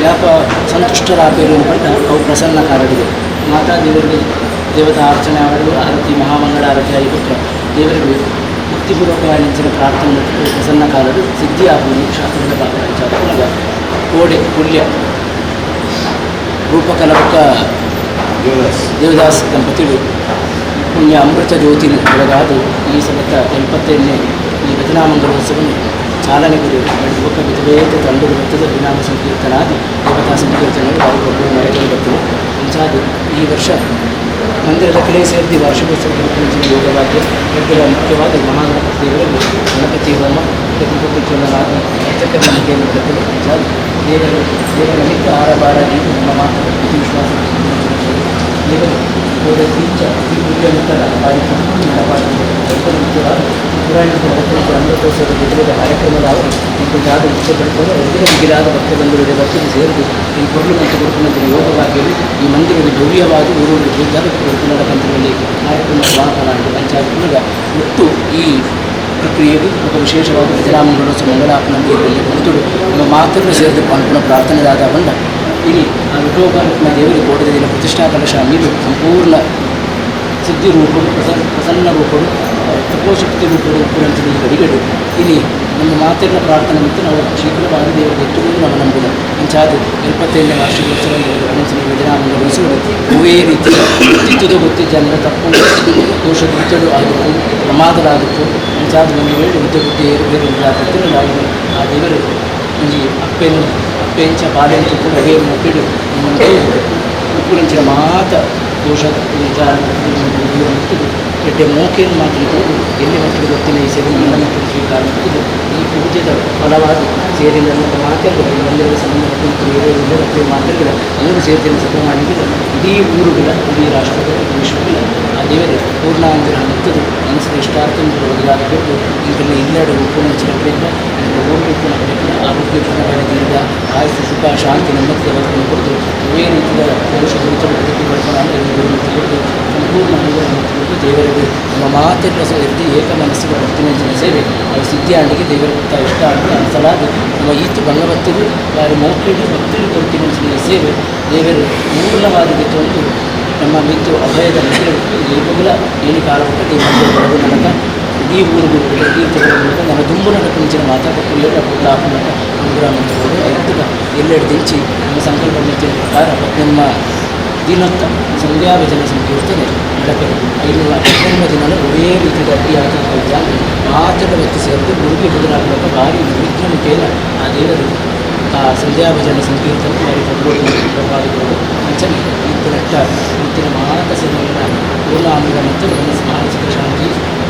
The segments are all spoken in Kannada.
ವ್ಯಾಪ ಸಂತುಷ್ಟರಾಗಬೇಕು ಅಂತ ಅವು ಪ್ರಸನ್ನ ಕಾರಡಿಗೆ ಮಾತಾ ದೇವರಿಗೆ ದೇವತಾ ಅರ್ಚನೆ ಆಡಲು ಆರತಿ ಮಹಾಮಂಗಳ ಆರತಿ ಆಗಿಬಿಟ್ರೆ ದೇವರಿಗೆ ಭಕ್ತಿಪೂರ್ವಕವಾಗಿನ ಪ್ರಾರ್ಥನೆ ಮತ್ತು ಪ್ರಸನ್ನ ಕಾಲದ ಸಿದ್ಧಿ ಆಗುವುದು ಶಾಸ್ತ್ರದ ಭಾಗ ಕೋಡೆ ಪುಲ್ಯ ರೂಪಕಲಕ ದೇವದಾಸ್ ದಂಪತಿಗಳು ಪುಣ್ಯ ಅಮೃತ ಜ್ಯೋತಿ ಬೆಳಗಾದು ಈ ಸತತ 80ನೇ ಈ ಭಜನಾಮಂಗಲೋತ್ಸವವನ್ನು ಚಾಲನೆಗೆ ಯುವಕ ವಿಧವೇದ ತಂಡದ ಬರ್ತದೆ ಹರಿನಾಮ ಸಂಕೀರ್ತನಾದಿ ದೇವತಾ ಸಂಕೀರ್ತನೆಗಳು ಬಾರಿಗೊಬ್ಬರು ಮರೆಗಳು ಬರ್ತದೆ ಮುಂಚಾದ ಈ ವರ್ಷ ಮಂದಿರದ ಕಡೆ ಸೇರಿದ ವಾರ್ಷಿಕೋತ್ಸವ ಕಾರ್ಯಕ್ರಮದ ಯೋಗವಾದ್ಯ ಇದರ ಮುಖ್ಯವಾದ ಮಹಾಗಣಪತಿ ದೇವರಲ್ಲಿ ಗಣಪತಿ ಹೋಮ ಪ್ರತಿಪಕ್ಷನಾದ ಅರ್ಚಕರ ನಂಬಿಕೆಯನ್ನು ಬರುತ್ತದೆ ಮುಂಚಾದ ದೇವರ ನಿಮಿತ್ತ ಆರಬಾರ ನೀರು ನಮ್ಮ ಮಾತು ಪ್ರತಿ ವಿಶ್ವಾಸ ದೇವರು ಅವರ ತೀರ್ಚ ಈ ಮುಖ್ಯಮಂತರ ಕಾರ್ಯಕ್ರಮ ಮುಖ್ಯವಾದ ಪುರಾಣಿಕ ಭಕ್ತರಿಗೆ ಅಮೃತೋತ್ಸವದ ವಿಧದ ಕಾರ್ಯಕ್ರಮದ ಅವರು ಇಂತಾದ ಇಚ್ಛೆ ಪಡ್ಕೊಂಡು ಅವರಿಗೆ ಮಿಗಿಲಾದ ಭಕ್ತಬಂಧುಗಳಿಗೆ ಭಕ್ತಿಗೆ ಸೇರಿದು ಈ ಕೊರಲು ಮತ್ತು ಕೊಡುಕುನಂತರ ಯೋಗವಾಗಿಯೂ ಈ ಮಂದಿರದ ಭವ್ಯವಾದ ಊರೂರು ಇದ್ದಾಗ ಕೊಡುಕುನದ ಮಂದಿರದಲ್ಲಿ ಕಾರ್ಯಕ್ರಮ ವಾಹಕನಾಗಿ ಪಂಚಾಯತ್ನಾಗ ಮತ್ತು ಈ ಪ್ರಕ್ರಿಯೆಗೆ ఒక ವಿಶೇಷವಾದ ಭಜನಾಮಂಗಳೋತ್ಸವ ಮಂಗಳಾಪನಂದಿಯಲ್ಲಿ ಕುಳಿತುಡು ನಮ್ಮ ಮಾತನ್ನು ಸೇರಿದು ಪಾಲ್ಗೊಳ್ಳ ಪ್ರಾರ್ಥನೆಯಾದ ಬಂದ ಇಲ್ಲಿ ಆ ವಿಠೋಬನ ದೇವರಿಗೆ ಕೋಟದ ಪ್ರತಿಷ್ಠಾ ಕಲಶ ಮೀದು ಸಂಪೂರ್ಣ ಸಿದ್ಧಿ ರೂಪಗಳು ಪ್ರಸನ್ನ ರೂಪಗಳು ತಪೋಶಕ್ತಿ ರೂಪಗಳು ಉಪ್ಪುವಂಥದ್ದು ಈ ಗಡಿಗಡು ಇಲ್ಲಿ ನಮ್ಮ ಮಾತಿನ ಪ್ರಾರ್ಥನೆ ಮತ್ತು ನಾವು ಶೀಘ್ರವಾಗಿ ದೇವರಿಗೆ ಎತ್ತುವುದು ನಾವು ನಂಬಿದ ಇಂಚಾದ 75ನೇ ವಾರ್ಷಿಕೋತ್ಸವ ಗಣೇಶನ ಭಜನಾಮಂಗಳೋತ್ಸವ ಒವೇ ರೀತಿ ಗೊತ್ತಿದ್ದದು ಗೊತ್ತಿದ್ದ ತಪ್ಪು ದೋಷ ಗುತ್ತಲು ಆಗುತ್ತೆ ಪ್ರಮಾದಲಾಗುತ್ತೆ ಇಂಚಾದ ಒಂದು ವೇಳೆ ವಿದ್ಯೆ ಬುದ್ಧಿ ಏರುಬೇರು ಇದಾಗುತ್ತೆ ನಾವು ಆ ದೇವರು ಈ ಅಪ್ಪೆಂಚ ಬಾಲೆಂಚು ಕೂಡ ಹೇಗೆ ಮುಟ್ಟಿಡು ಉಪ್ಪುರಂಚಿನ ಮಾತ ದೋಷ ಎಡ್ಡೆ ಮೋಕೆಯನ್ನು ಮಾತನಾಡುವುದು ಎಲ್ಲಿ ಮಕ್ಕಳು ಗೊತ್ತಿಲ್ಲ ಈ ಸೇವೆ ಎಲ್ಲ ಮಕ್ಕಳು ಸ್ವೀಕಾರ ಮಾಡುವುದು ಈ ಪೂಜೆದ ಫಲವಾದ ಸೇರಿದ ಮಾತೆಗಳು ಮಂದಿರದ ಸಂಬಂಧ ಮತ್ತು ಮಾತೆಗಳ ಮೂರು ಸೇರಿದ ಸಭೆ ಮಾಡಿದರೆ ಇಡೀ ಊರುಗಳ ಇಡೀ ರಾಷ್ಟ್ರಗಳ ವಿಶ್ವಗಳ ಆ ದೇವರ ಪೂರ್ಣಾಂತರ ಮುತ್ತದು ಮನಸ್ಸಿನ ಇಷ್ಟಾರ್ಥವನ್ನು ಒದಗಾಗಬೇಕು ಇದರಲ್ಲಿ ಎಲ್ಲೆಡೆ ಉಪ್ಪುನಂಚಿನ ಕಡೆಯಿಂದ ಊರಿನ ಕಡೆಯಿಂದ ಆರೋಗ್ಯಪೂರ್ಣವಾಗಿದ್ದ ಆಯಸ್ಸು ಸುಖ ಶಾಂತಿ ನೆಮ್ಮದಿ ಅವರನ್ನು ಕೊಟ್ಟು ಒಳ್ಳೆಯ ರೀತಿಯ ದೋಷ ಗುರುತಲು ಬದುಕಿ ಬಳಕೊಂಡು ಸಂಪೂರ್ಣ ಅನುಭವ ದೇವರಿಗೆ ನಮ್ಮ ಮಾತೆಲ್ಲ ಸೇರಿದ್ದು ಏಕ ಮನಸ್ಸಿಗೆ ಭಕ್ತಿನಂಚಿನ ಸೇವೆ ನಾವು ಸಿದ್ಧಿಯಾಣಿಗೆ ದೇವರ ಗೊತ್ತಾ ಇಷ್ಟ ಅಂತ ಅನಿಸಲಾದ ನಮ್ಮ ಈತು ಭಗವತ್ತಿಗೂ ಯಾರು ಮೋಕ್ಷಿಗೆ ಭಕ್ತಿಗೆ ಕೊಡ್ತಿನಂಚಿನ ಸೇವೆ ದೇವರು ಪೂರ್ಣವಾಗಿ ತಂದು ನಮ್ಮ ಮಿತ್ತು ಅಭಯದ ಮಿತ್ರರು ಏಕಗಳ ಏನು ಕಾಲಪಟ್ಟು ಈ ಮಂದಿರ ಬರೋದು ನನಗ ಈ ಊರಿಗೂ ತೀರ್ಥಗಳ ಮೂಲಕ ನನ್ನ ದುಂಬು ನನ್ನ ಕುಂಚಿನ ಮಾತಾಡಕ್ಕೆ ಪುಟ್ಟಾಪನಕ ಮಂದಿರ ಮಂದಿರಗಳು ಎತ್ತುಗ ಎಲ್ಲೆಡೆ ದಿಂಚಿ ನಮ್ಮ ಸಂಕಲ್ಪ ನಿತ್ಯ ಪ್ರಕಾರ ನಮ್ಮ ದಿನತ್ತ ಸಂಧ್ಯಾ ಭಜನೆ ಸಂಕೀರ್ತನೆ ನಡೆಪರು 519 ದಿನಗಳು ಒಳ್ಳೆ ರೀತಿಯ ಅಡ್ಡಿಯಾದ ಮಾತ್ರ ವ್ಯಕ್ತಿ ಸೇರಿದು ಗುರುಗಿ ಬದಲಾಗುವಾಗ ಭಾರಿ ನಿರ್ವಿಘ್ನಮುಖೇನ ಆ ದೇವರು ಆ ಸಂಧ್ಯಾ ಭಜನೆ ಸಂಕೀರ್ತನೆ ಭಾರಿ ಪ್ರಭಾವಿಗಳು ಅಂಚನೆ ಇತ್ತಿನಟ್ಟ ಇತ್ತಿನ ಮಾತ ಸೇವೆಗಳ ಪೂರ್ಣ ಆಂಧ್ರ ಮತ್ತು ಮಾನಸಿಕ ಶಾಂತಿ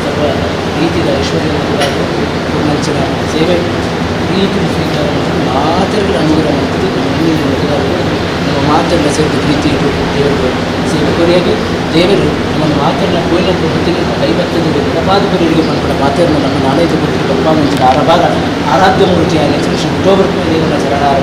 ಸರ್ವ ರೀತಿಯ ಐಶ್ವರ್ಯ ಪೂರ್ಣಂಚಿನ ಸೇವೆ ಪ್ರೀತಿ ಸ್ವೀಕಾರ ಮಾತುಗಳ ಅನುಗ್ರಹ ಮಾಡ್ತದೆ ನಮ್ಮ ಮಾತುಗಳ ಸೇರಿದ ಪ್ರೀತಿ ದೇವರು ಸೇವೆ ಕೊನೆಯಾಗಿ ದೇವರು ನಮ್ಮ ಮಾತನ್ನ ಕೊಯ್ಲಂತ ಹೊತ್ತಿಗೆ ಕೈಬತ್ತದ ಗಣಪಾದಪುರಿಗೆ ಬಂದ್ಬಿಡ ಮಾತನ್ನು ನಮ್ಮ ನಾಳೆದು ಗೊತ್ತಿಗೆ ಗಣಪಾದ ಆರಭಾಗ ಆರಾಧ್ಯ ಮೂರ್ತಿಯಾಗಿ ಶ್ರೀ ಅಕ್ಟೋಬರ್ ದೇವರ ಶರಣಾರ